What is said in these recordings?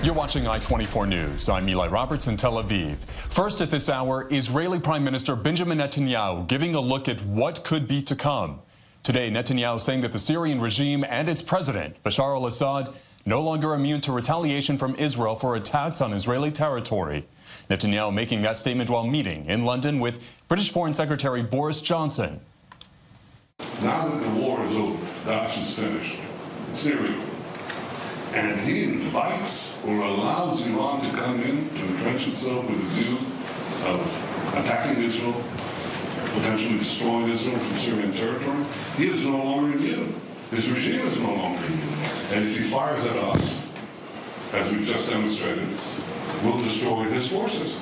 You're watching I-24 News. I'm Eli Roberts in Tel Aviv. First at this hour, Israeli Prime Minister Benjamin Netanyahu giving a look at what could be to come. Today, Netanyahu saying that the Syrian regime and its president, Bashar al-Assad, no longer immune to retaliation from Israel for attacks on Israeli territory. Netanyahu making that statement while meeting in London with British Foreign Secretary Boris Johnson. Now that the war is over, Daesh is finished, it's Syria. And he invites or allows Iran to come in to entrench itself with a view of attacking Israel, potentially destroying Israel from Syrian territory. He is no longer immune. His regime is no longer immune. And if he fires at us, as we've just demonstrated, we'll destroy his forces.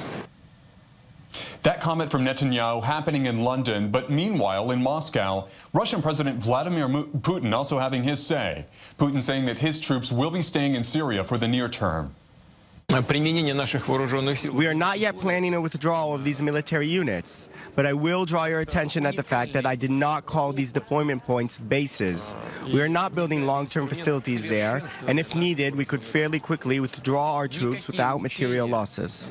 That comment from Netanyahu happening in London, but meanwhile in Moscow, Russian President Vladimir Putin also having his say. Putin saying that his troops will be staying in Syria for the near term. We are not yet planning a withdrawal of these military units, but I will draw your attention at the fact that I did not call these deployment points bases. We are not building long-term facilities there, and if needed, we could fairly quickly withdraw our troops without material losses.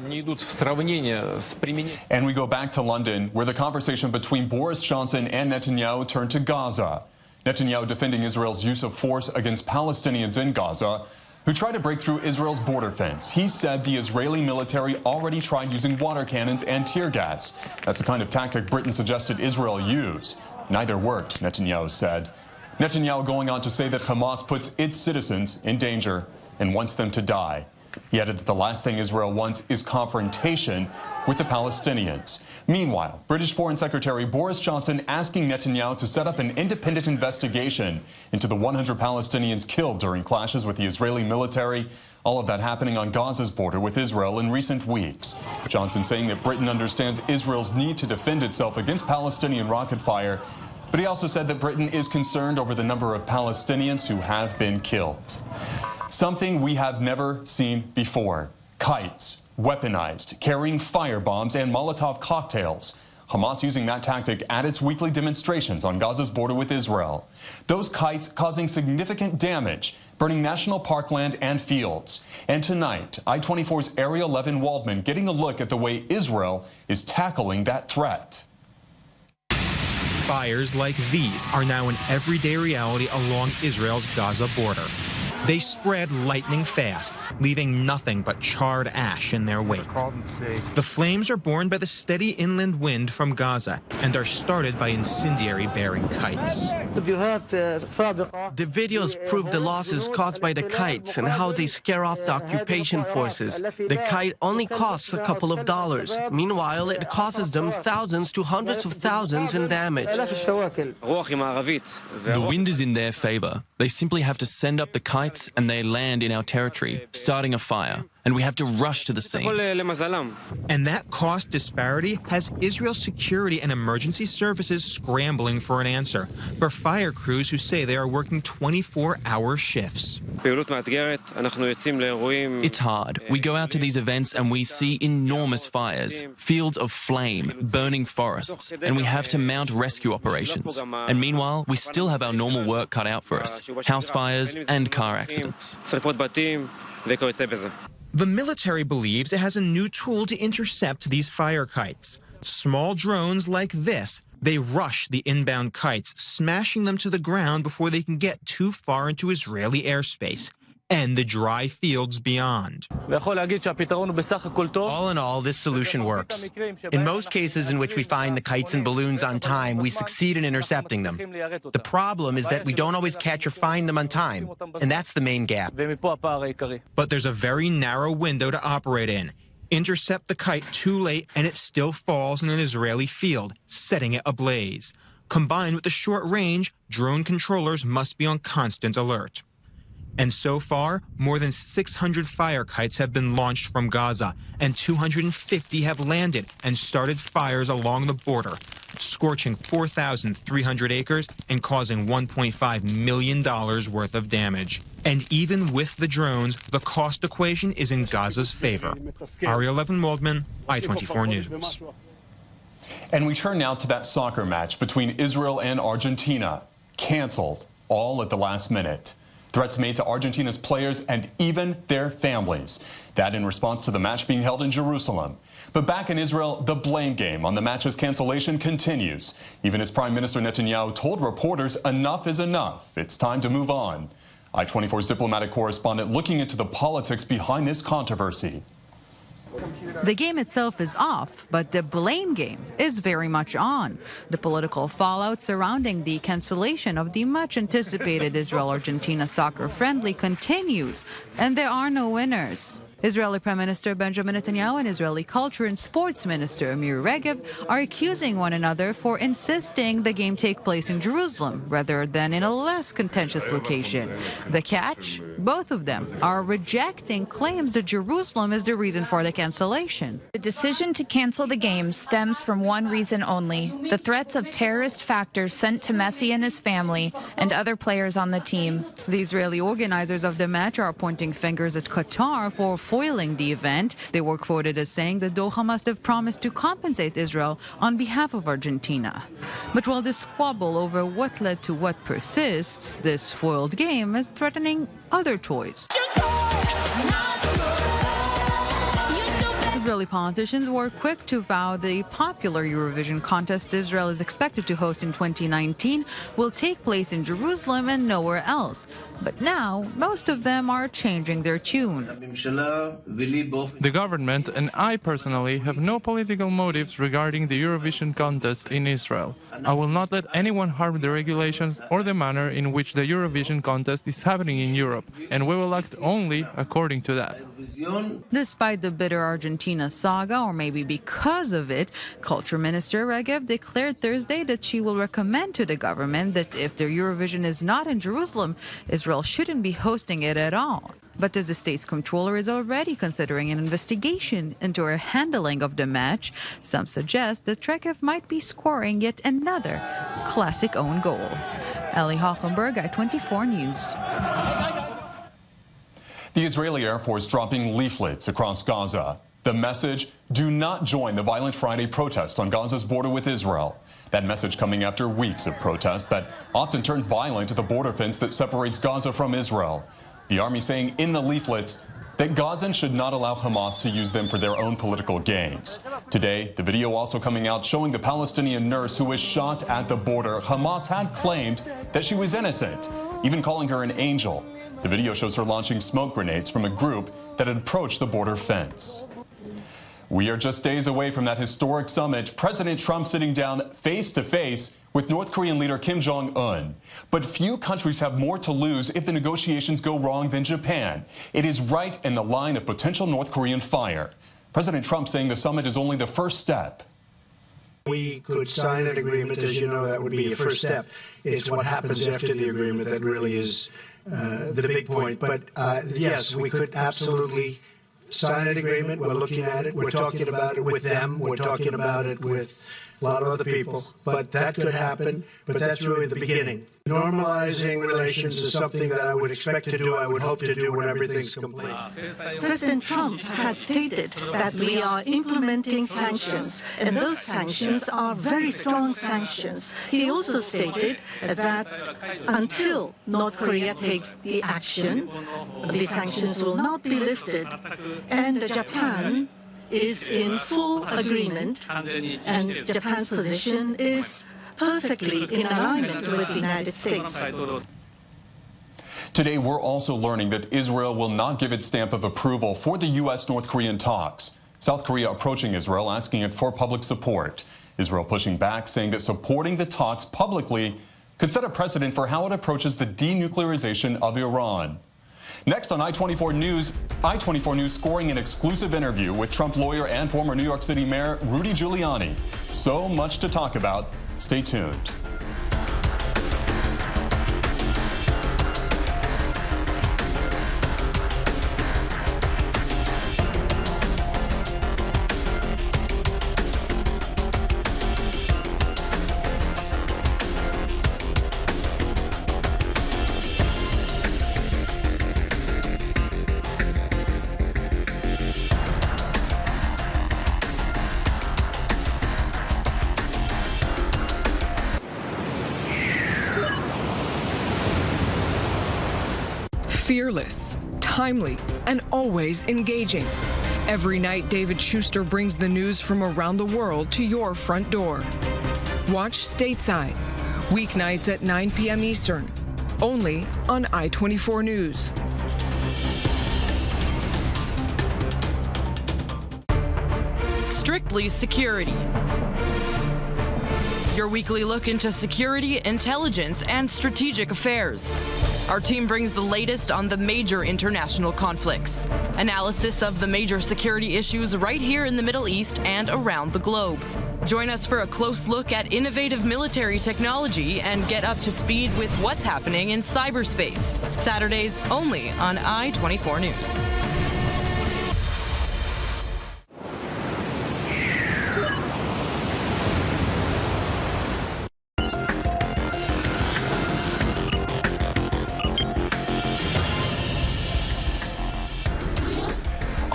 And we go back to London, where the conversation between Boris Johnson and Netanyahu turned to Gaza. Netanyahu defending Israel's use of force against Palestinians in Gaza, who tried to break through Israel's border fence. He said the Israeli military already tried using water cannons and tear gas. That's the kind of tactic Britain suggested Israel use. Neither worked, Netanyahu said. Netanyahu going on to say that Hamas puts its citizens in danger and wants them to die. He added that the last thing Israel wants is confrontation with the Palestinians. Meanwhile, British Foreign Secretary Boris Johnson asking Netanyahu to set up an independent investigation into the 100 Palestinians killed during clashes with the Israeli military. All of that happening on Gaza's border with Israel in recent weeks. Johnson saying that Britain understands Israel's need to defend itself against Palestinian rocket fire, but he also said that Britain is concerned over the number of Palestinians who have been killed. Something we have never seen before. Kites, weaponized, carrying firebombs and Molotov cocktails. Hamas using that tactic at its weekly demonstrations on Gaza's border with Israel. Those kites causing significant damage, burning national parkland and fields. And tonight, I-24's Ariel Levin Waldman getting a look at the way Israel is tackling that threat. Fires like these are now an everyday reality along Israel's Gaza border. They spread lightning fast, leaving nothing but charred ash in their wake. The flames are born by the steady inland wind from Gaza and are started by incendiary-bearing kites. The videos prove the losses caused by the kites and how they scare off the occupation forces. The kite only costs a couple of dollars. Meanwhile, it causes them thousands to hundreds of thousands in damage. The wind is in their favor. They simply have to send up the kites and they land in our territory, starting a fire, and we have to rush to the scene. And that cost disparity has Israel's security and emergency services scrambling for an answer for fire crews who say they are working 24-hour shifts. It's hard. We go out to these events and we see enormous fires, fields of flame, burning forests, and we have to mount rescue operations. And meanwhile, we still have our normal work cut out for us, house fires and car accidents. The military believes it has a new tool to intercept these fire kites. Small drones like this. They rush the inbound kites, smashing them to the ground before they can get too far into Israeli airspace and the dry fields beyond. All in all, this solution works. In most cases in which we find the kites and balloons on time, we succeed in intercepting them. The problem is that we don't always catch or find them on time, and that's the main gap. But there's a very narrow window to operate in. Intercept the kite too late and it still falls in an Israeli field, setting it ablaze. Combined with the short range, drone controllers must be on constant alert. And so far, more than 600 fire kites have been launched from Gaza, and 250 have landed and started fires along the border, scorching 4,300 acres and causing $1.5 million worth of damage. And even with the drones, the cost equation is in Gaza's favor. Ariel Levin Waldman, I-24 News. And we turn now to that soccer match between Israel and Argentina. Canceled, all at the last minute. threats made to Argentina's players and even their families. That in response to the match being held in Jerusalem. But back in Israel, the blame game on the match's cancellation continues. Even as Prime Minister Netanyahu told reporters enough is enough. It's time to move on. I-24's diplomatic correspondent looking into the politics behind this controversy. The game itself is off, but the blame game is very much on. The political fallout surrounding the cancellation of the much-anticipated Israel-Argentina soccer friendly continues, and there are no winners. Israeli Prime Minister Benjamin Netanyahu and Israeli Culture and Sports Minister Amir Regev are accusing one another for insisting the game take place in Jerusalem rather than in a less contentious location. The catch? Both of them are rejecting claims that Jerusalem is the reason for the cancellation. The decision to cancel the game stems from one reason only: the threats of terrorist factors sent to Messi and his family and other players on the team. The Israeli organizers of the match are pointing fingers at Qatar for foiling the event. They were quoted as saying that Doha must have promised to compensate Israel on behalf of Argentina. But while this squabble over what led to what persists, this foiled game is threatening other toys. Israeli politicians were quick to vow the popular Eurovision contest Israel is expected to host in 2019 will take place in Jerusalem and nowhere else. But now, most of them are changing their tune. The government and I personally have no political motives regarding the Eurovision contest in Israel. I will not let anyone harm the regulations or the manner in which the Eurovision contest is happening in Europe, and we will act only according to that. Despite the bitter Argentina saga, or maybe because of it, Culture Minister Regev declared Thursday that she will recommend to the government that if their Eurovision is not in Jerusalem, Israel shouldn't be hosting it at all. But as the state's comptroller is already considering an investigation into her handling of the match, some suggest that Regev might be scoring yet another classic own goal. Ellie Hockenberg, I-24 News. The Israeli Air Force dropping leaflets across Gaza. The message, do not join the violent Friday protest on Gaza's border with Israel. That message coming after weeks of protests that often turned violent at the border fence that separates Gaza from Israel. The army saying in the leaflets that Gazans should not allow Hamas to use them for their own political gains. Today, the video also coming out showing the Palestinian nurse who was shot at the border. Hamas had claimed that she was innocent, even calling her an angel. The video shows her launching smoke grenades from a group that had approached the border fence. We are just days away from that historic summit. President Trump sitting down face-to-face with North Korean leader Kim Jong-un. But few countries have more to lose if the negotiations go wrong than Japan. It is right in the line of potential North Korean fire. President Trump saying the summit is only the first step. We could sign an agreement, as you know, that would be a first step. It's what happens after the agreement that really is the big point. But yes, we could absolutely sign an agreement. We're looking at it. We're talking about it with them. We're talking about it with a lot of other people. But that could happen. But that's really the beginning. Normalizing relations is something that I would expect to do, I would hope to do when everything's complete. President Trump has stated that we are implementing sanctions, and those sanctions are very strong sanctions. He also stated that until North Korea takes the action, the sanctions will not be lifted. And Japan is in full agreement, and Japan's position is perfectly in alignment with the United States. Today, we're also learning that Israel will not give its stamp of approval for the U.S.-North Korean talks. South Korea approaching Israel, asking it for public support. Israel pushing back, saying that supporting the talks publicly could set a precedent for how it approaches the denuclearization of Iran. Next on I-24 News scoring an exclusive interview with Trump lawyer and former New York City Mayor Rudy Giuliani. So much to talk about. Stay tuned. fearless, timely, and always engaging. Every night, David Schuster brings the news from around the world to your front door. Watch Stateside, weeknights at 9 p.m. Eastern, only on I-24 News. Strictly Security. Your weekly look into security, intelligence, and strategic affairs. Our team brings the latest on the major international conflicts. Analysis of the major security issues right here in the Middle East and around the globe. Join us for a close look at innovative military technology and get up to speed with what's happening in cyberspace. Saturdays only on I-24 News.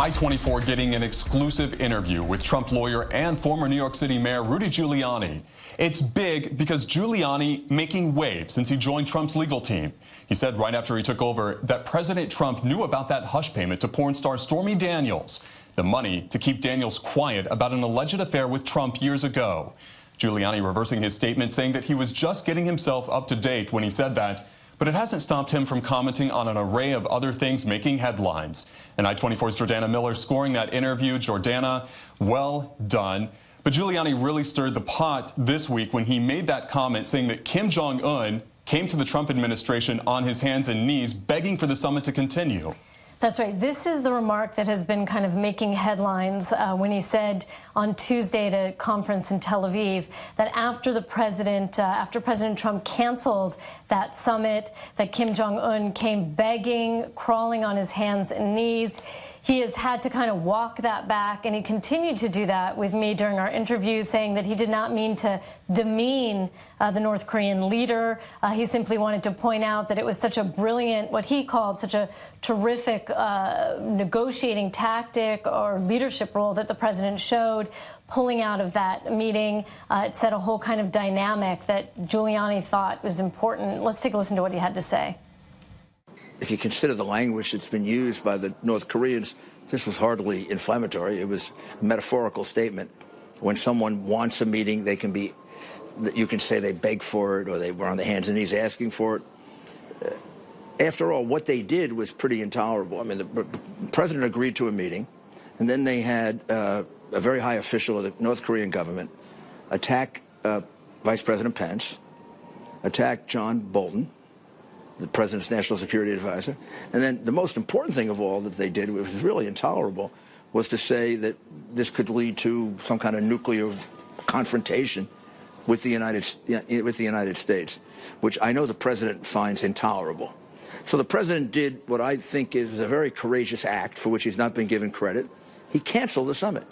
I-24 getting an exclusive interview with Trump lawyer and former New York City Mayor Rudy Giuliani. It's big because Giuliani making waves since he joined Trump's legal team. He said right after he took over that President Trump knew about that hush payment to porn star Stormy Daniels, the money to keep Daniels quiet about an alleged affair with Trump years ago. Giuliani reversing his statement, saying that he was just getting himself up to date when he said that. But it hasn't stopped him from commenting on an array of other things making headlines. And I-24's Jordana Miller scoring that interview. Jordana, well done. But Giuliani really stirred the pot this week when he made that comment saying that Kim Jong-un came to the Trump administration on his hands and knees begging for the summit to continue. That's right. This is the remark that has been kind of making headlines when he said on Tuesday at a conference in Tel Aviv that after President Trump canceled that summit, that Kim Jong-un came begging, crawling on his hands and knees. He has had to kind of walk that back, and he continued to do that with me during our interview, saying that he did not mean to demean the North Korean leader. He simply wanted to point out that it was such a brilliant, what he called such a terrific negotiating tactic or leadership role that the president showed, pulling out of that meeting. It set a whole kind of dynamic that Giuliani thought was important. Let's take a listen to what he had to say. If you consider the language that's been used by the North Koreans, this was hardly inflammatory. It was a metaphorical statement. When someone wants a meeting, they can be, you can say they begged for it or they were on their hands and knees asking for it. After all, what they did was pretty intolerable. I mean, the president agreed to a meeting, and then they had a very high official of the North Korean government attack Vice President Pence, attack John Bolton, the president's national security advisor. And then the most important thing of all that they did, which was really intolerable, was to say that this could lead to some kind of nuclear confrontation with the United States, which I know the president finds intolerable. So the president did what I think is a very courageous act for which he's not been given credit. He canceled the summit.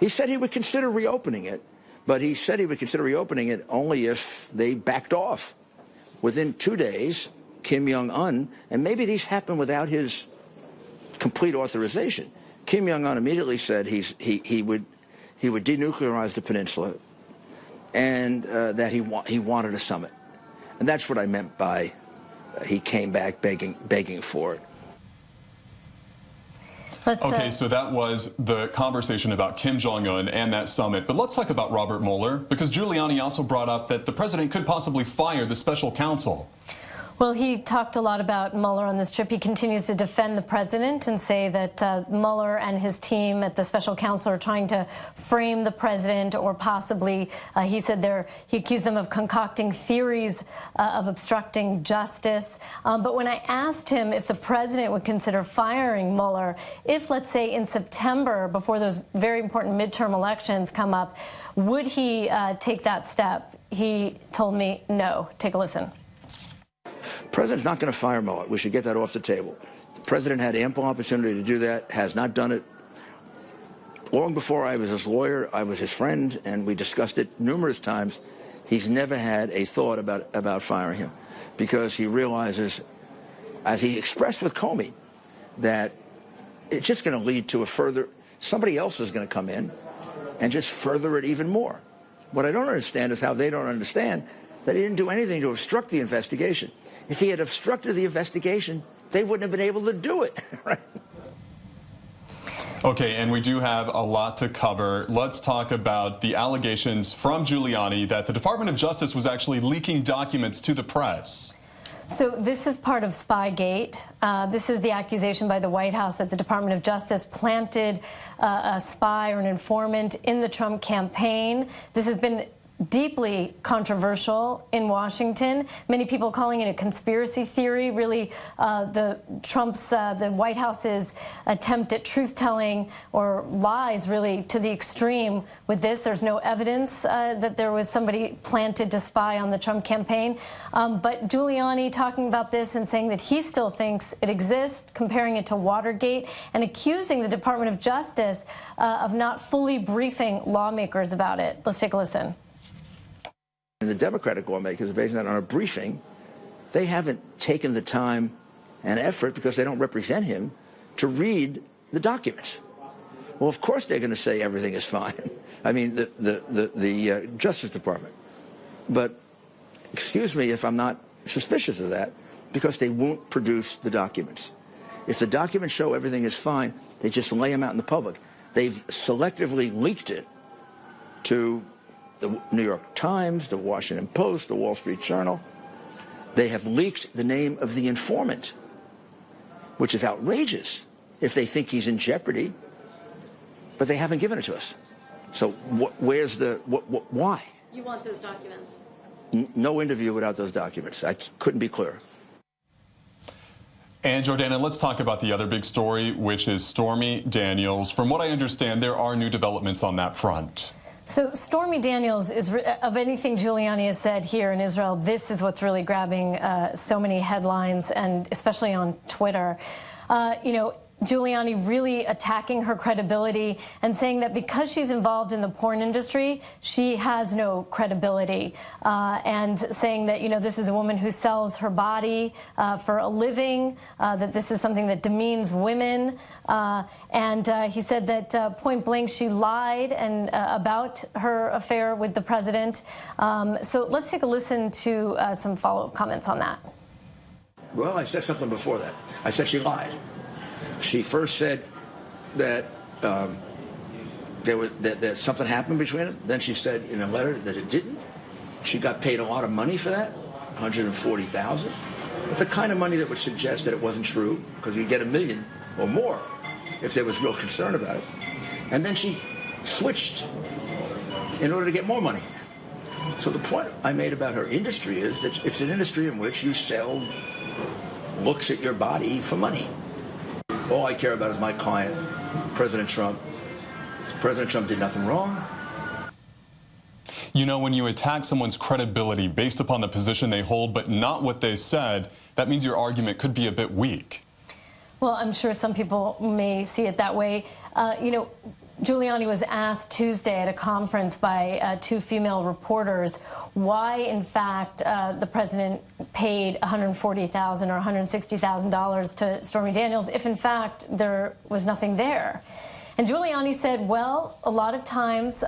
He said he would consider reopening it, but he said he would consider reopening it only if they backed off. Within 2 days, Kim Jong-un, and maybe these happened without his complete authorization, Kim Jong-un immediately said he would denuclearize the peninsula, and that he wanted a summit. And that's what I meant by he came back begging for it. Okay, so that was the conversation about Kim Jong-un and that summit. But let's talk about Robert Mueller, because Giuliani also brought up that the president could possibly fire the special counsel. Well, he talked a lot about Mueller on this trip. He continues to defend the president and say that Mueller and his team at the special counsel are trying to frame the president, or possibly, he said he accused them of concocting theories of obstructing justice. But when I asked him if the president would consider firing Mueller, if, let's say, in September, before those very important midterm elections come up, would he take that step? He told me no. Take a listen. The president's not going to fire Mueller. We should get that off the table. The president had ample opportunity to do that, has not done it. Long before I was his lawyer, I was his friend, and we discussed it numerous times. He's never had a thought about firing him, because he realizes, as he expressed with Comey, that it's just going to lead to somebody else is going to come in and just further it even more. What I don't understand is how they don't understand that he didn't do anything to obstruct the investigation. If he had obstructed the investigation, they wouldn't have been able to do it. Right? Okay, and we do have a lot to cover. Let's talk about the allegations from Giuliani that the Department of Justice was actually leaking documents to the press. So this is part of Spygate. This is the accusation by the White House that the Department of Justice planted a spy or an informant in the Trump campaign. This has been deeply controversial in Washington. Many people calling it a conspiracy theory. Really, the White House's attempt at truth-telling or lies, really, to the extreme with this. There's no evidence that there was somebody planted to spy on the Trump campaign. But Giuliani talking about this and saying that he still thinks it exists, comparing it to Watergate, and accusing the Department of Justice of not fully briefing lawmakers about it. Let's take a listen. And the Democratic lawmakers are basing that on a briefing. They haven't taken the time and effort, because they don't represent him, to read the documents. Well, of course they're going to say everything is fine. I mean, the Justice Department. But excuse me if I'm not suspicious of that, because they won't produce the documents. If the documents show everything is fine, they just lay them out in the public. They've selectively leaked it to the New York Times, the Washington Post, the Wall Street Journal. They have leaked the name of the informant, which is outrageous if they think he's in jeopardy, but they haven't given it to us. So where's why? You want those documents? No interview without those documents. I couldn't be clearer. And Jordana, let's talk about the other big story, which is Stormy Daniels. From what I understand, there are new developments on that front. So Stormy Daniels is, of anything Giuliani has said here in Israel, this is what's really grabbing so many headlines, and especially on Twitter. You know, Giuliani really attacking her credibility and saying that because she's involved in the porn industry, she has no credibility, and saying that, you know, this is a woman who sells her body for a living, that this is something that demeans women, and he said that point blank she lied and about her affair with the president. So let's take a listen to some follow-up comments on that. Well, I said something before that. I said she lied. She first said that that something happened between them. Then she said in a letter that it didn't. She got paid a lot of money for that, $140,000. It's the kind of money that would suggest that it wasn't true, because you'd get $1 million or more if there was real concern about it. And then she switched in order to get more money. So the point I made about her industry is that it's an industry in which you sell looks at your body for money. All I care about is my client, President Trump. President Trump did nothing wrong. You know, when you attack someone's credibility based upon the position they hold, but not what they said, that means your argument could be a bit weak. Well, I'm sure some people may see it that way. You know, Giuliani was asked Tuesday at a conference by two female reporters why, in fact, the president paid $140,000 or $160,000 to Stormy Daniels if, in fact, there was nothing there. And Giuliani said, well, a lot of times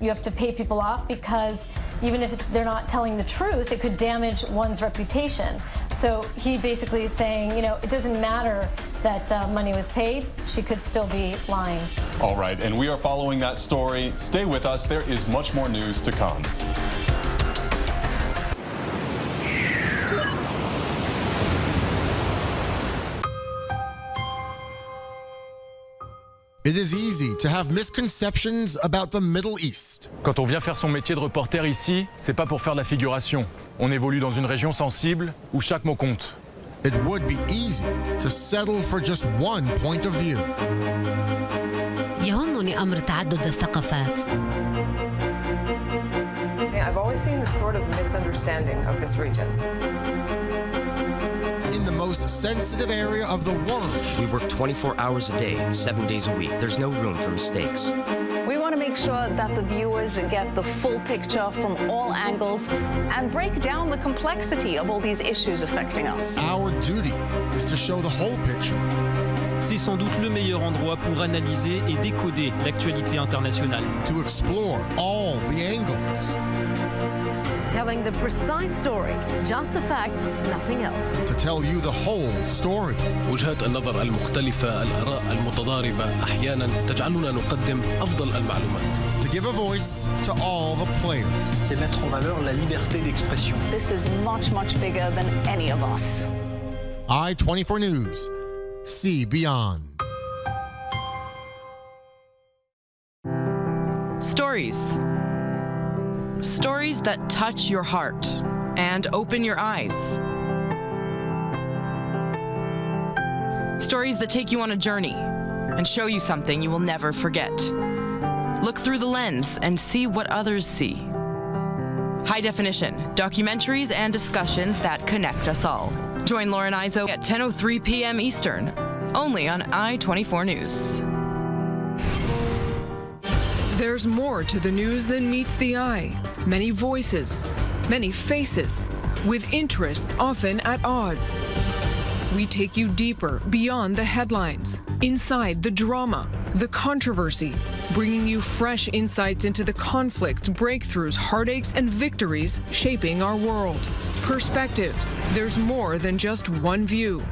you have to pay people off because even if they're not telling the truth, it could damage one's reputation. So he basically is saying, you know, it doesn't matter that money was paid. She could still be lying. All right, and we are following that story. Stay with us. There is much more news to come. It is easy to have misconceptions about the Middle East. Quand on vient faire son métier de reporter ici, c'est pas pour faire de la figuration. On évolue dans une région sensible où chaque mot compte. It would be easy to settle for just one point of view. يهمني أمر تعدد الثقافات. I've always seen this sort of misunderstanding of this region. In the most sensitive area of the world. We work 24 hours a day, 7 days a week. There's no room for mistakes. We want to make sure that the viewers get the full picture from all angles and break down the complexity of all these issues affecting us. Our duty is to show the whole picture. C'est sans doute le meilleur endroit pour analyser et décoder l'actualité internationale. To explore all the angles. telling the precise story, just the facts, nothing else. To tell you the whole story. وجهات النظر المختلفة، الآراء المتضاربة أحيانا تجعلنا نقدم أفضل المعلومات. To give a voice to all the players. C'est mettre en valeur la liberté d'expression. This is much, much bigger than any of us. I-24 News. See beyond. Stories. Stories that touch your heart and open your eyes. Stories that take you on a journey and show you something you will never forget. Look through the lens and see what others see. High definition, documentaries and discussions that connect us all. Join Lauren Izzo at 10:03 p.m. Eastern, only on I-24 News. There's more to the news than meets the eye. Many voices, many faces, with interests often at odds. We take you deeper beyond the headlines, inside the drama, the controversy, bringing you fresh insights into the conflicts, breakthroughs, heartaches, and victories shaping our world. Perspectives. There's more than just one view.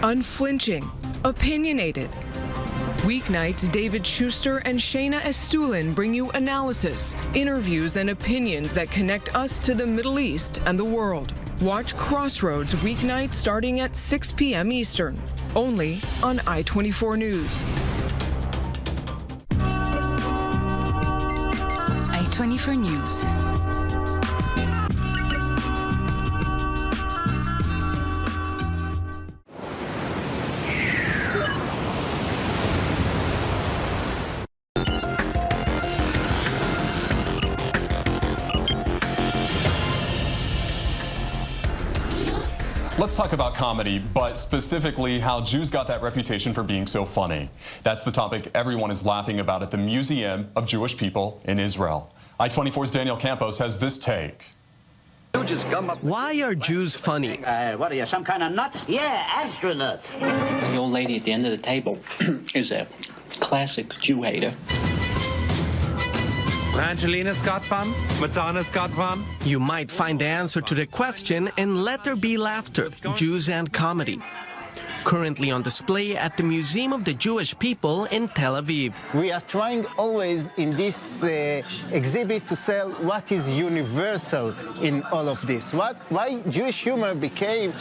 Unflinching, opinionated. Weeknights, David Schuster and Shayna Estulin bring you analysis, interviews, and opinions that connect us to the Middle East and the world. Watch Crossroads weeknights starting at 6 p.m. Eastern, only on I-24 News. I-24 News. Let's talk about comedy, but specifically how Jews got that reputation for being so funny. That's the topic everyone is laughing about at the Museum of Jewish People in Israel. I-24's Daniel Campos has this take. Why are Jews funny? What are you, some kind of nuts? Yeah, astronauts. The old lady at the end of the table is a classic Jew hater. Angelina's got fun. Madonna's got fun. You might find the answer to the question in Let There Be Laughter, Jews and Comedy. Currently on display at the Museum of the Jewish People in Tel Aviv. We are trying always in this exhibit to sell what is universal in all of this. Why Jewish humor became,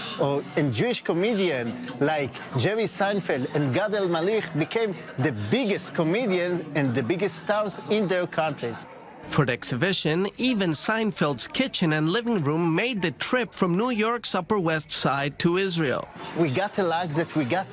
and Jewish comedian like Jerry Seinfeld and Gad Elmalech became the biggest comedians and the biggest stars in their countries. For the exhibition, even Seinfeld's kitchen and living room made the trip from New York's Upper West Side to Israel. We got a luck that we got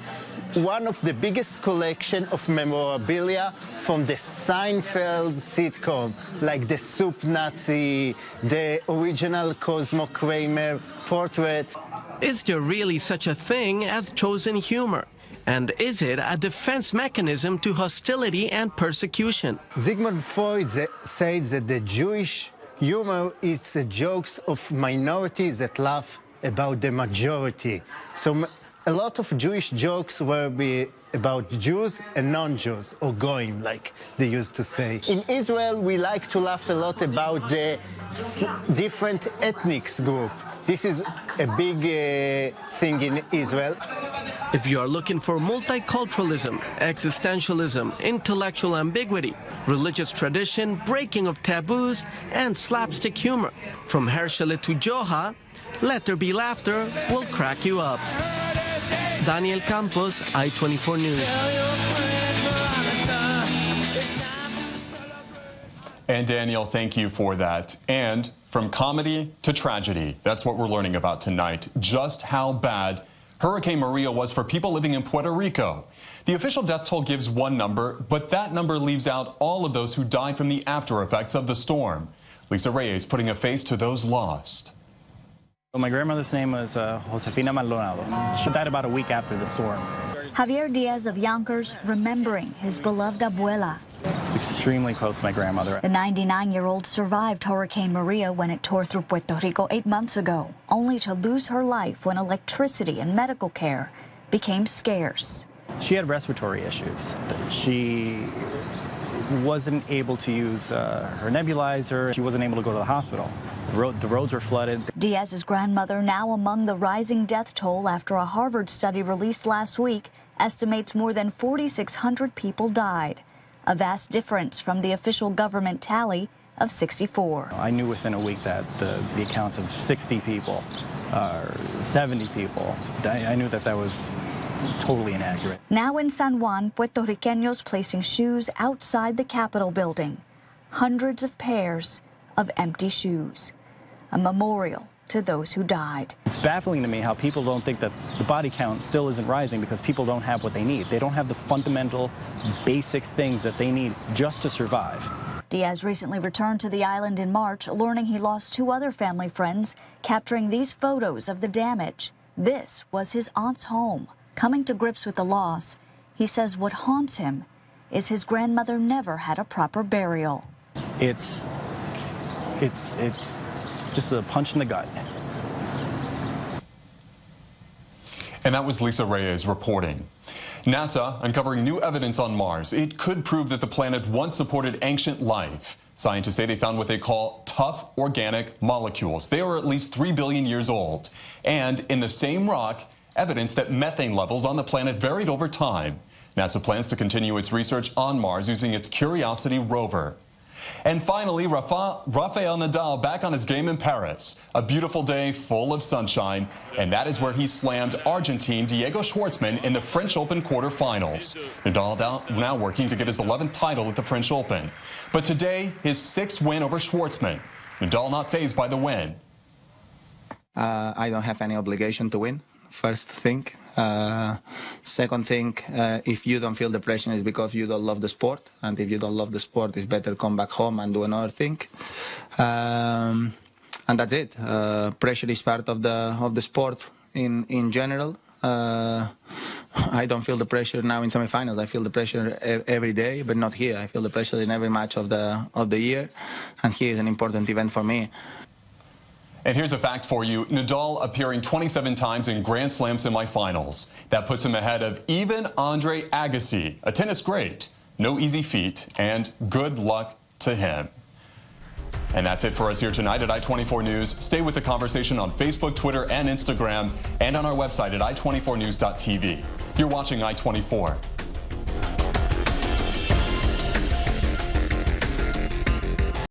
one of the biggest collection of memorabilia from the Seinfeld sitcom, like the Soup Nazi, the original Cosmo Kramer portrait. Is there really such a thing as chosen humor? And is it a defense mechanism to hostility and persecution? Sigmund Freud said that the Jewish humor is the jokes of minorities that laugh about the majority. So a lot of Jewish jokes were about Jews and non-Jews, or goyim, like they used to say. In Israel, we like to laugh a lot about the different ethnic group. This is a big thing in Israel. If you are looking for multiculturalism, existentialism, intellectual ambiguity, religious tradition, breaking of taboos, and slapstick humor, from Herschel to Joha, Let There Be Laughter will crack you up. Daniel Campos, I-24 News. And Daniel, thank you for that. And from comedy to tragedy, that's what we're learning about tonight. Just how bad Hurricane Maria was for people living in Puerto Rico. The official death toll gives one number, but that number leaves out all of those who died from the after effects of the storm. Lisa Reyes putting a face to those lost. My grandmother's name was Josefina Maldonado. She died about a week after the storm. Javier Diaz of Yonkers remembering his beloved abuela. It's extremely close to my grandmother. The 99-year-old survived Hurricane Maria when it tore through Puerto Rico 8 months ago, only to lose her life when electricity and medical care became scarce. She had respiratory issues. She wasn't able to use her nebulizer. She wasn't able to go to the hospital. The roads were flooded. Diaz's grandmother, now among the rising death toll after a Harvard study released last week, estimates more than 4,600 people died, a vast difference from the official government tally of 64. I knew within a week that the accounts of 60 people, 70 people, I knew that was totally inaccurate. Now in San Juan, Puerto Ricanos placing shoes outside the Capitol building. Hundreds of pairs of empty shoes. A memorial to those who died. It's baffling to me how people don't think that the body count still isn't rising because people don't have what they need. They don't have the fundamental, basic things that they need just to survive. Diaz recently returned to the island in March, learning he lost 2 other family friends, capturing these photos of the damage. This was his aunt's home. Coming to grips with the loss, he says what haunts him is his grandmother never had a proper burial. It's just a punch in the gut. And that was Lisa Reyes reporting. NASA uncovering new evidence on Mars. It could prove that the planet once supported ancient life. Scientists say they found what they call tough organic molecules. They are at least 3 billion years old. And in the same rock, evidence that methane levels on the planet varied over time. NASA plans to continue its research on Mars using its Curiosity rover. And finally, Rafael Nadal back on his game in Paris. A beautiful day full of sunshine, and that is where he slammed Argentine Diego Schwartzman in the French Open quarterfinals. Nadal now working to get his 11th title at the French Open. But today, his 6th win over Schwartzman. Nadal not fazed by the win. I don't have any obligation to win, first thing. Second thing, if you don't feel the pressure, it's because you don't love the sport. And if you don't love the sport, it's better come back home and do another thing. And that's it. Pressure is part of the sport in general. I don't feel the pressure now in semifinals. I feel the pressure every day, but not here. I feel the pressure in every match of the year. And here is an important event for me. And here's a fact for you. Nadal appearing 27 times in Grand Slam semifinals. That puts him ahead of even Andre Agassi, a tennis great. No easy feat, and good luck to him. And that's it for us here tonight at I-24 News. Stay with the conversation on Facebook, Twitter, and Instagram, and on our website at i24news.tv. You're watching I-24.